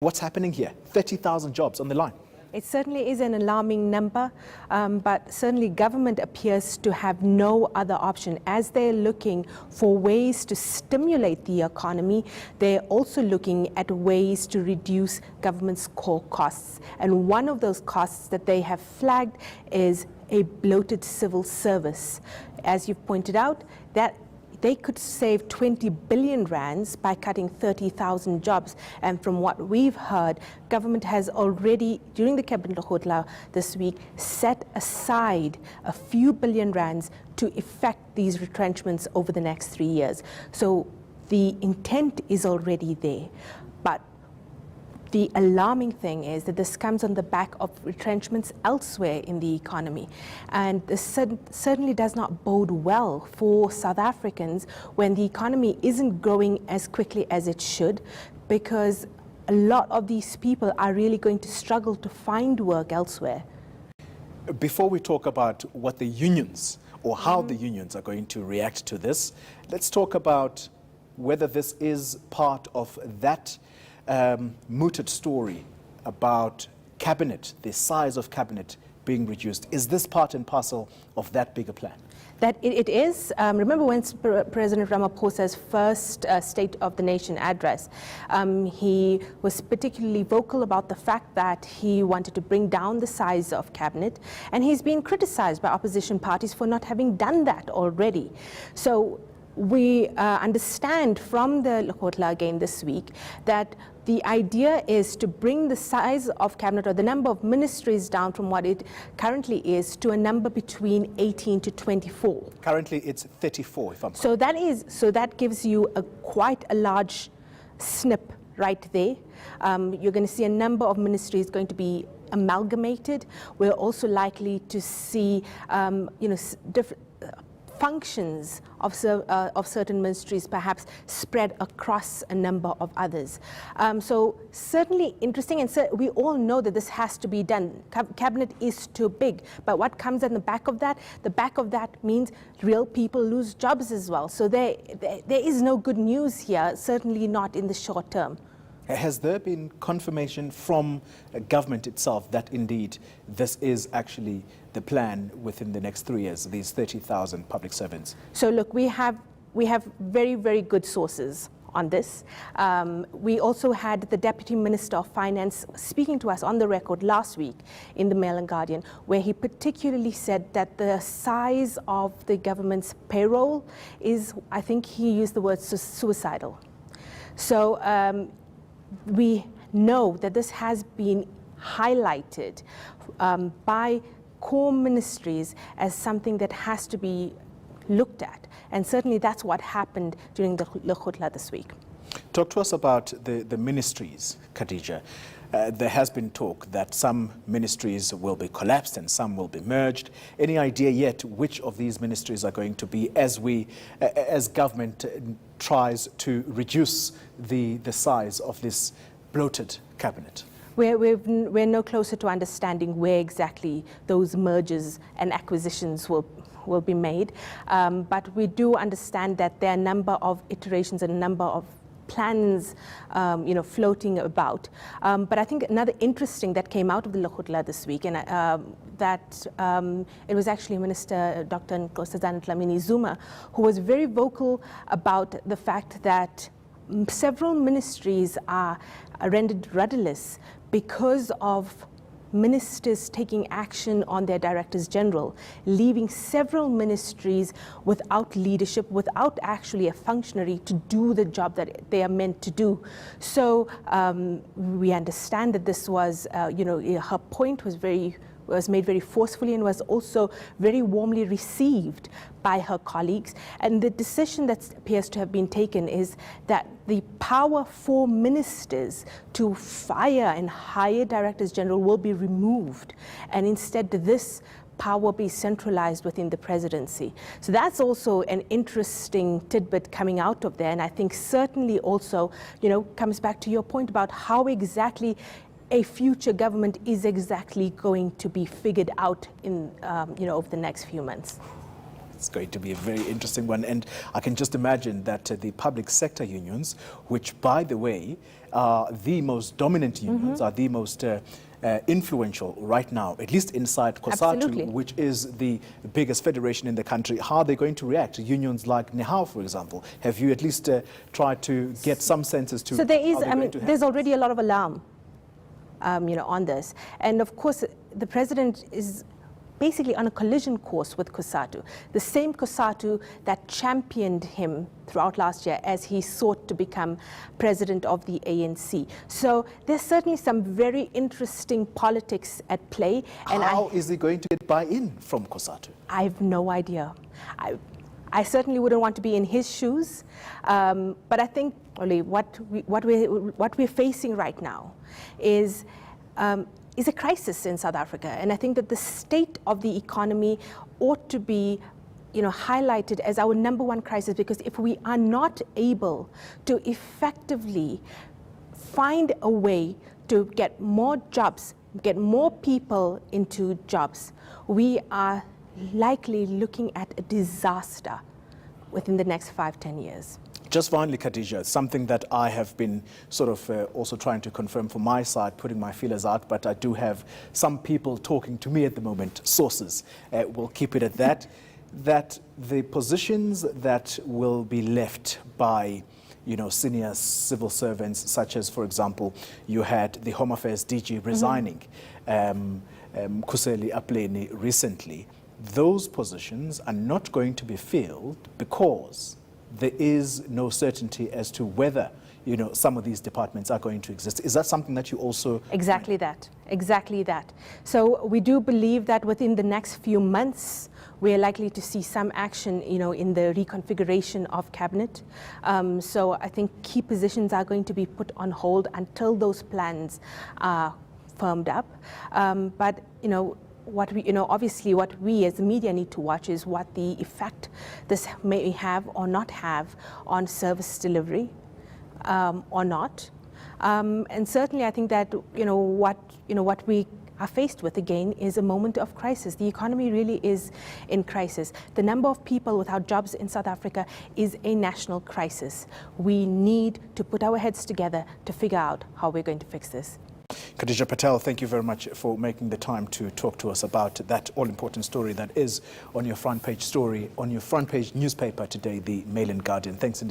What's happening here? 30,000 jobs on the line. It certainly is an alarming number, but certainly government appears to have no other option. As they're looking for ways to stimulate the economy, they're also looking at ways to reduce government's core costs. And one of those costs that they have flagged is a bloated civil service. As you've pointed out, that they could save 20 billion rands by cutting 30,000 jobs. And from what we've heard, government has already, during the Cabinet Khotla this week, set aside a few billion rands to effect these retrenchments over the next 3 years. So the intent is already there. But the alarming thing is that this comes on the back of retrenchments elsewhere in the economy. And this certainly does not bode well for South Africans when the economy isn't growing as quickly as it should, because a lot of these people are really going to struggle to find work elsewhere. Before we talk about what the unions or how the unions are going to react to this, let's talk about whether this is part of that mooted story about cabinet, the size of cabinet being reduced. Is this part and parcel of that bigger plan? That it is. Remember when President Ramaphosa's first State of the Nation address, he was particularly vocal about the fact that he wanted to bring down the size of cabinet, and he's been criticized by opposition parties for not having done that already. So we understand from the Khotla again this week that the idea is to bring the size of cabinet or the number of ministries down from what it currently is to a number between 18 to 24. Currently it's 34, if I'm correct. So that gives you quite a large snip right there. You're going to see a number of ministries going to be amalgamated. We're also likely to see different functions of certain ministries perhaps spread across a number of others. So certainly interesting, and we all know that this has to be done. Cabinet is too big, but what comes on the back of that? The back of that means real people lose jobs as well. So there is no good news here, certainly not in the short term. Has there been confirmation from government itself that indeed this is actually the plan within the next 3 years, these 30,000 public servants? So look, we have very, very good sources on this. We also had the Deputy Minister of Finance speaking to us on the record last week in the Mail and Guardian, where he particularly said that the size of the government's payroll is, I think he used the word suicidal. So we know that this has been highlighted by core ministries as something that has to be looked at. And certainly that's what happened during the Khotla this week. Talk to us about the ministries, Khadija. There has been talk that some ministries will be collapsed and some will be merged. Any idea yet which of these ministries are going to be as government tries to reduce the size of this bloated cabinet? We're no closer to understanding where exactly those mergers and acquisitions will be made. But we do understand that there are a number of iterations and a number of plans floating about. But I think another interesting that came out of the Khotla this week, and it was actually Minister Dr. Cosatu Zuma, who was very vocal about the fact that several ministries are rendered rudderless because of ministers taking action on their directors general, leaving several ministries without leadership, without actually a functionary to do the job that they are meant to do. So we understand that this was, her point was made very forcefully and was also very warmly received by her colleagues. And the decision that appears to have been taken is that the power for ministers to fire and hire directors general will be removed, and instead this power be centralized within the presidency. So that's also an interesting tidbit coming out of there, and I think certainly also, comes back to your point about how exactly a future government is exactly going to be figured out in, over the next few months. It's going to be a very interesting one. And I can just imagine that the public sector unions, which, by the way, are the most dominant unions, are the most influential right now, at least inside Cosatu, which is the biggest federation in the country. How are they going to react? Unions like NEHAW, for example. Have you at least tried to get some sense as to So there is, I mean, there's already a lot of alarm, on this. And of course, the president is basically on a collision course with Cosatu, the same Cosatu that championed him throughout last year as he sought to become president of the ANC. So there's certainly some very interesting politics at play. And how is he going to get buy-in from Cosatu? I have no idea. I certainly wouldn't want to be in his shoes, but I think really what we're facing right now is a crisis in South Africa, and I think that the state of the economy ought to be, highlighted as our number one crisis, because if we are not able to effectively find a way to get more jobs, get more people into jobs, we are likely looking at a disaster within the next 5-10 years. Just finally, Khadija, something that I have been sort of also trying to confirm from my side, putting my feelers out, but I do have some people talking to me at the moment, sources, we'll keep it at that, that the positions that will be left by senior civil servants, such as, for example, you had the Home Affairs DG resigning, Kuseli Apleni recently, those positions are not going to be filled because there is no certainty as to whether, some of these departments are going to exist. Is that something that you also... Exactly that. So we do believe that within the next few months, we are likely to see some action, in the reconfiguration of cabinet. So I think key positions are going to be put on hold until those plans are firmed up. But, obviously what we as the media need to watch is what the effect this may have or not have on service delivery or not. And certainly I think that, what we are faced with again is a moment of crisis. The economy really is in crisis. The number of people without jobs in South Africa is a national crisis. We need to put our heads together to figure out how we're going to fix this. Khadija Patel, thank you very much for making the time to talk to us about that all-important story that is on your front page story, on your front page newspaper today, the Mail and Guardian. Thanks indeed.